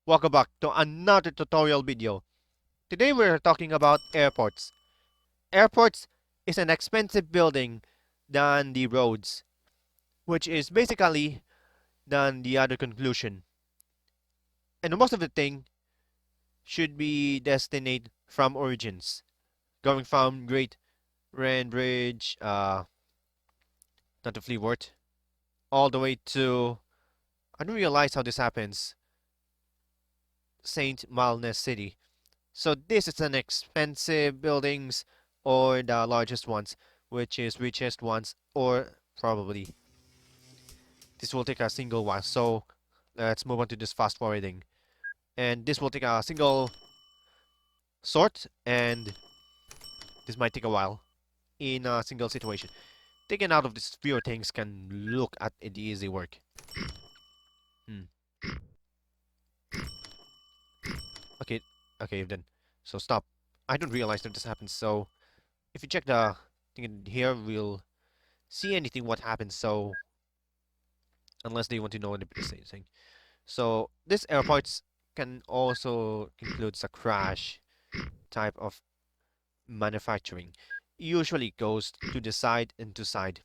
Welcome back to another tutorial video. Today we're talking about airports. Airports is an expensive building than the roads, which is basically than the other conclusion. And most of the thing should be destined from origins, going from Great Rand Bridge, not to Fleetwood, all the way to, I don't realize how this happens, Saint Malnes City. So this is an expensive buildings or the largest ones, which is richest ones, or probably this will take a single while. So let's move on to this fast forwarding. And this will take a single sort, and this might take a while in a single situation. Taking out of these fewer things can look at the easy work. Hmm. Okay, okay then. So stop. I don't realize that this happens. So if you check the thing in here, we'll see anything what happens. So unless they want to know the same thing. So this airports can also include a crash type of manufacturing. Usually goes to the side and to side.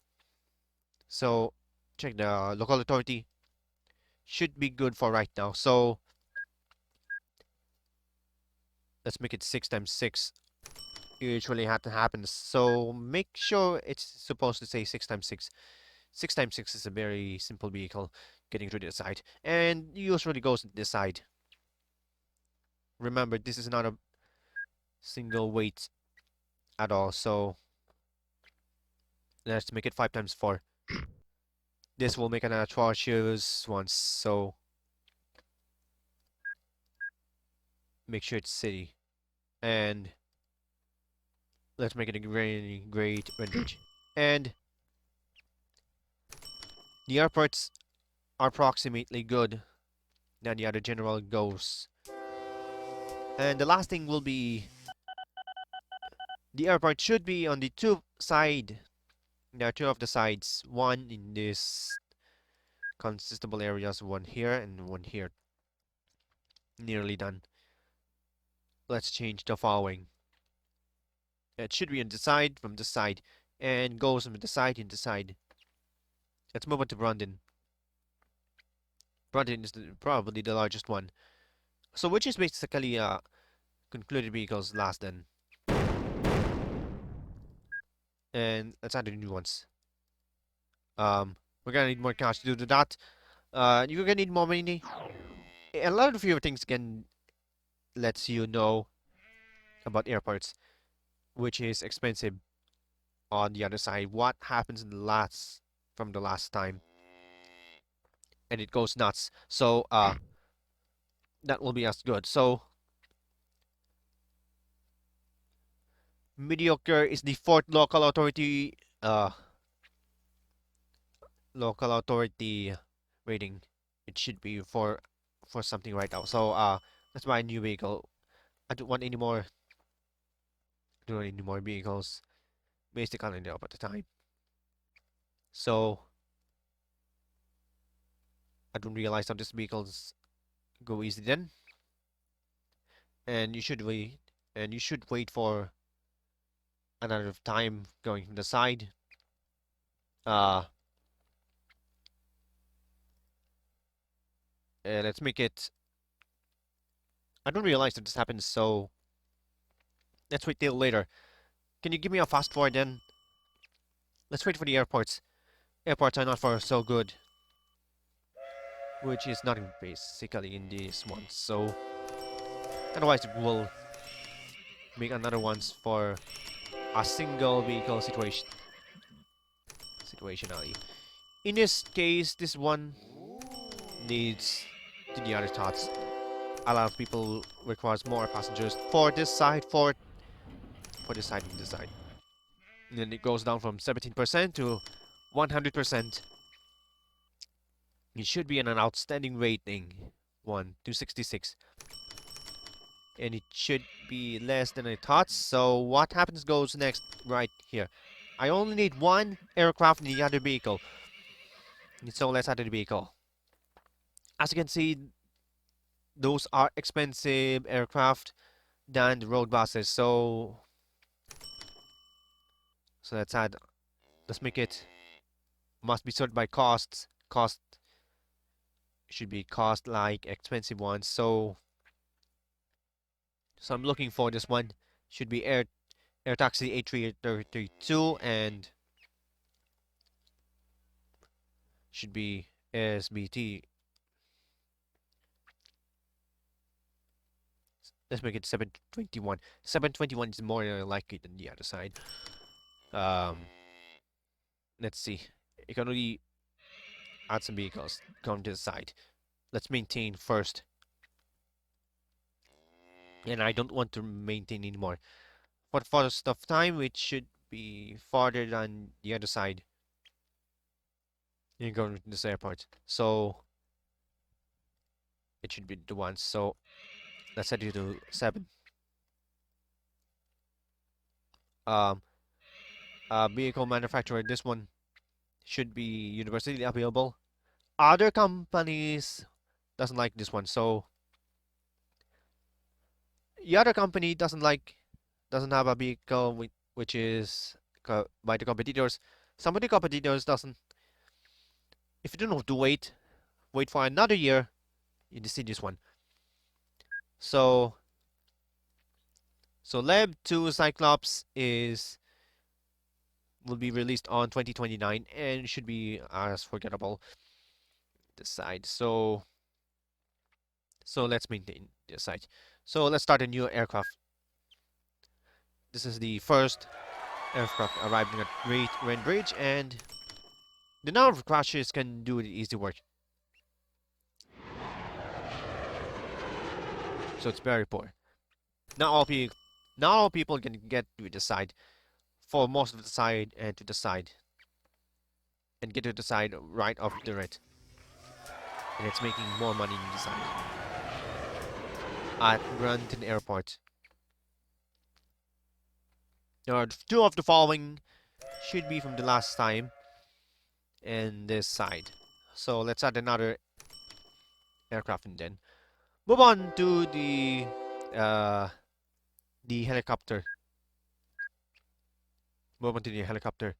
So check the local authority should be good for right now. So let's make it 6 times 6. Usually had to happen. So make sure it's supposed to say 6 times 6. 6 times 6 is a very simple vehicle getting to the side. And usually goes to the side. Remember, this is not a single weight at all. So let's make it 5 times 4. This will make an atrocious once. So make sure it's city. And let's make it a great range. And the airports are approximately good than the other general goes. And the last thing will be the airport should be on the two side. There are two of the sides. One in this consistable areas, one here and one here. Nearly done. Let's change the following. It should be on the side from the side and goes from the side in the side. Let's move on to Brandon. Brandon is probably the largest one. So which is basically concluded vehicles last then. And let's add the new ones. We're gonna need more cash to do that. You're gonna need more money. A lot of your things can lets you know about airports, which is expensive on the other side. What happens in the last from the last time, and it goes nuts. So that will be as good. So mediocre is the fourth local authority rating. It should be for something right now. So let's buy a new vehicle. I don't want any more. Don't want any more vehicles. Basically, up at the time. So I don't realize how these vehicles go easy then. And you should wait. And you should wait for another time going from the side. Uh, let's make it. I don't realize that this happens. So let's wait till later. Can you give me a fast forward then? Let's wait for the airports. Airports are not for so good, which is not basically in this one. So otherwise, we'll make another ones for a single vehicle situation. Situationally. In this case, this one needs to the other thoughts. A lot of people requires more passengers for this side, for this side and this side. And then it goes down from 17% to 100%. It should be an outstanding rating. 1 to 66. And it should be less than I thought. So what happens goes next right here. I only need one aircraft in the other vehicle. So let's add the vehicle. As you can see, those are expensive aircraft than the road buses. So let's make it must be sorted by costs. Cost should be cost like expensive ones. So I'm looking for this one. Should be air taxi A332 and should be SBT. Let's make it 721. 721 is more likely than the other side. Um, let's see. You can only add some vehicles going to the side. Let's maintain first. And I don't want to maintain anymore. For the farthest of time, it should be farther than the other side. You're going to this airport. So it should be the one. So let's set it to 7. Um, vehicle manufacturer, this one should be universally available. Other companies doesn't like this one. So the other company doesn't have a vehicle which is by the competitors. Some of the competitors doesn't. If you don't have to wait for another year, you see this one. So Lab 2 Cyclops will be released on 2029 and should be as forgettable this side. So let's maintain this side. So let's start a new aircraft. This is the first aircraft arriving at Great Ren Bridge, and the number of crashes can do the easy work. So it's very poor. Not all people can get to the side. For most of the side and to the side. And get to the side right after it. And it's making more money in the side. At Granton Airport. There are 2 of the following should be from the last time. And this side. So let's add another aircraft and then move on to the helicopter. Move on to the helicopter.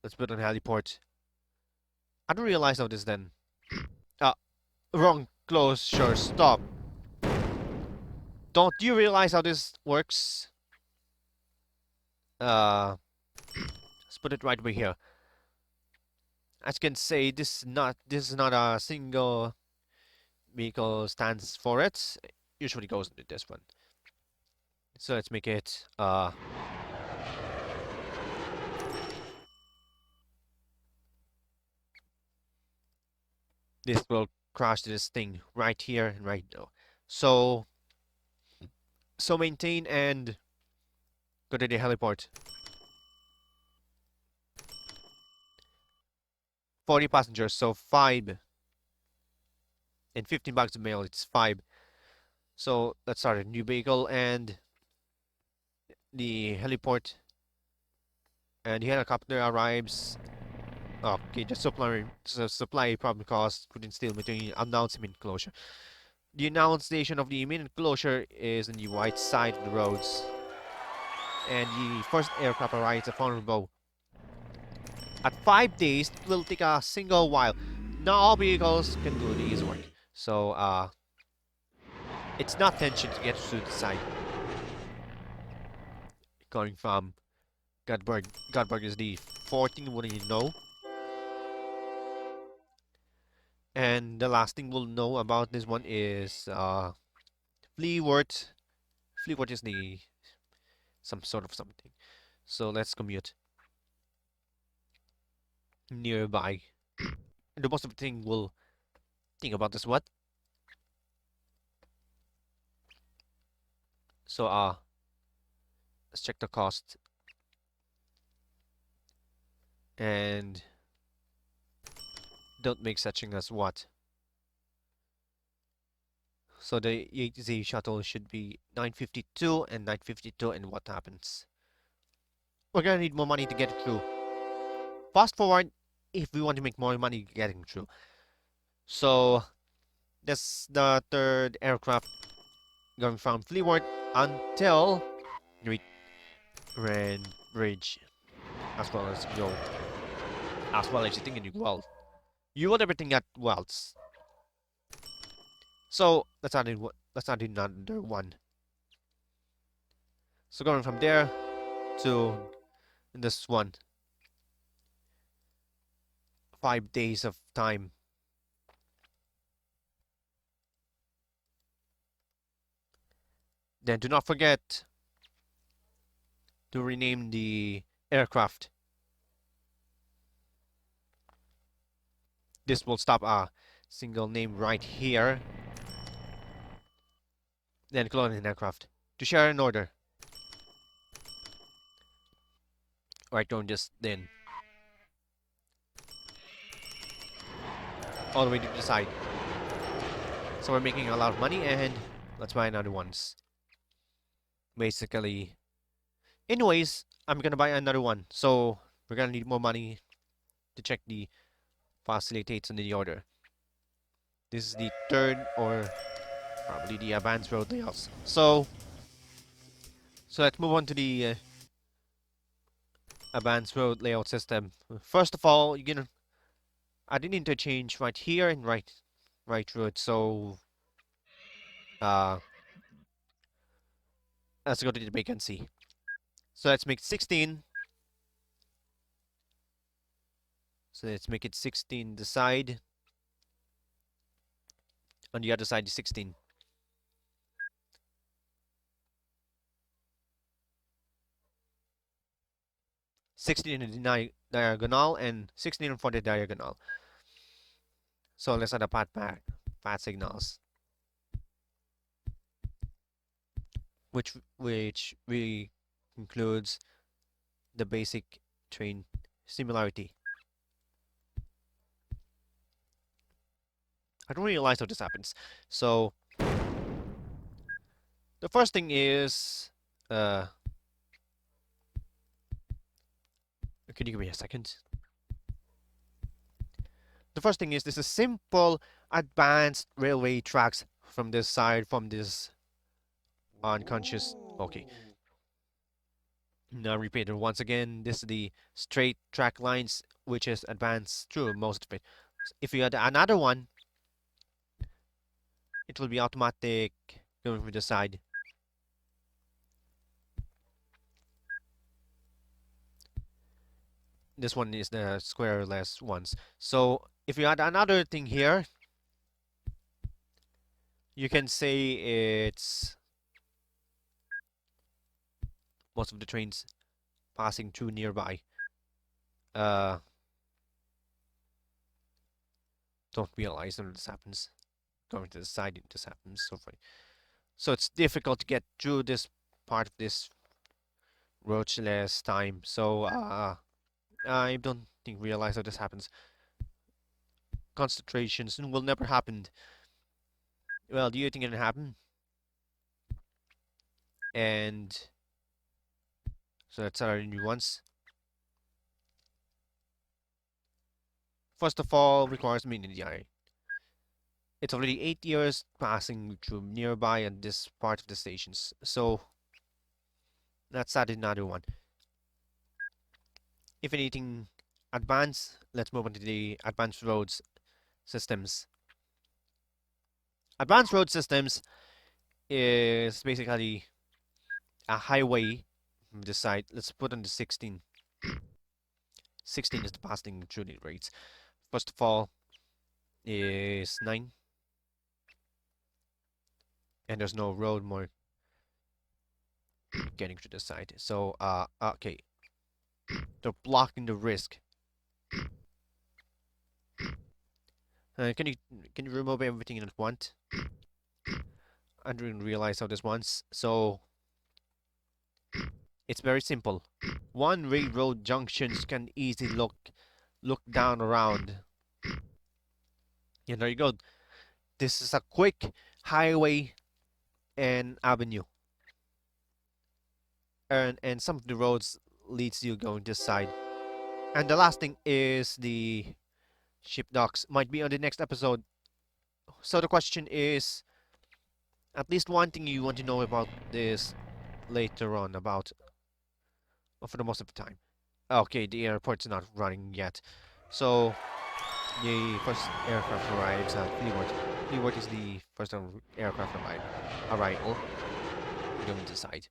Let's put on heliport. I don't realize how this then. Ah, wrong. Close. Sure. Stop. Don't you realize how this works? Let's put it right over here. As you can say, this is not a single vehicle stands for it. Usually goes into this one. So let's make it this will crash this thing right here and right now. So maintain and go to the heliport. 40 passengers, so 5 and 15 bags of mail. It's 5. So let's start a new vehicle and the heliport and the helicopter arrives. Okay, the supply problem caused couldn't still between announcement closure. The announced station of the imminent closure is on the right side of the roads. And the first aircraft arrives at Vulnerable. At 5 days, it will take a single while. Not all vehicles can do the easy work. So, it's not tension to get to the site. Going from Godberg. Godberg is the 14, what do you know? And the last thing we'll know about this one is Fleetwood. Fleetwood is the some sort of something. So let's commute nearby. And the most of the thing we'll think about is what? So let's check the cost. And don't make suching as what? So the EZ shuttle should be 952 and 952 and what happens? We're gonna need more money to get it through. Fast forward if we want to make more money getting through. So That's the third aircraft going from Fleetwood until Rand Bridge, as well as go, as well as you think in Guelph. You want everything at Wells. So let's add in another one. So going from there to this one, 5 days of time. Then do not forget to rename the aircraft. This will stop a single name right here. Then clone an aircraft to share an order. Right, don't just then all the way to the side. So we're making a lot of money, and let's buy another ones. Basically, anyways, I'm gonna buy another one. So we're gonna need more money to check the facilitates on the order. This is the third or probably the advanced road layouts. So let's move on to the advanced road layout system. First of all, you're gonna add an interchange right here and right road. So uh, let's go to the vacancy. So let's make 16. So let's make it 16 the side. On the other side is 16. 16 in the diagonal and 16 for the diagonal. So let's add a path signals, which really includes the basic train similarity. I don't realize how this happens. So the first thing is, can you give me a second? The first thing is this is simple advanced railway tracks from this side, from this unconscious. Okay. Now repeat it once again. This is the straight track lines, which is advanced through most of it. If you add another one, it will be automatic going from the side. This one is the squareless ones. So if you add another thing here, you can say it's most of the trains passing through nearby. Don't realize when this happens. Going to the side, this happens. So it's difficult to get through this part of this roachless time. So I don't think realize how this happens. Concentrations will never happen. Well, do you think it'll happen? And so let's start our new ones. First of all, requires media. It's already 8 years passing through nearby and this part of the stations. So let's add another one. If anything advanced, let's move on to the advanced roads systems. Advanced road systems is basically a highway from this side. Let's put on the 16. 16 is the passing through the rates. First of all is 9. And there's no road more getting to the side. So okay. They're blocking the risk. Can you remove everything in at once? I didn't realize how this once. So it's very simple. One railroad junctions can easily look down around. And there you go. This is a quick highway and avenue. And some of the roads leads you going this side. And the last thing is the ship docks. Might be on the next episode. So the question is, at least one thing you want to know about this later on, about, well, for the most of the time. Okay, the airport's not running yet. So the first aircraft arrives at Leeward. Leeward is the first aircraft arrival. You're going to decide.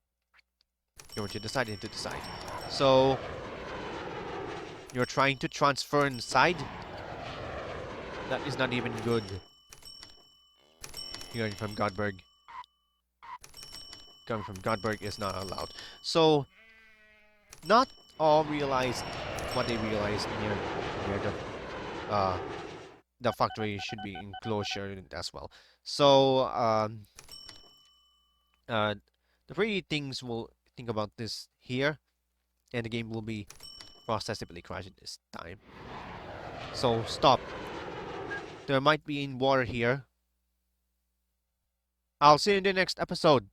You're going to decide and to decide. So you're trying to transfer inside. That is not even good. Hearing from Godberg. Coming from Godberg is not allowed. So not all realized what they realized near the factory should be enclosure as well. So uh, the three things will think about this here, and the game will be processibly crashing this time. So stop. There might be in water here. I'll see you in the next episode.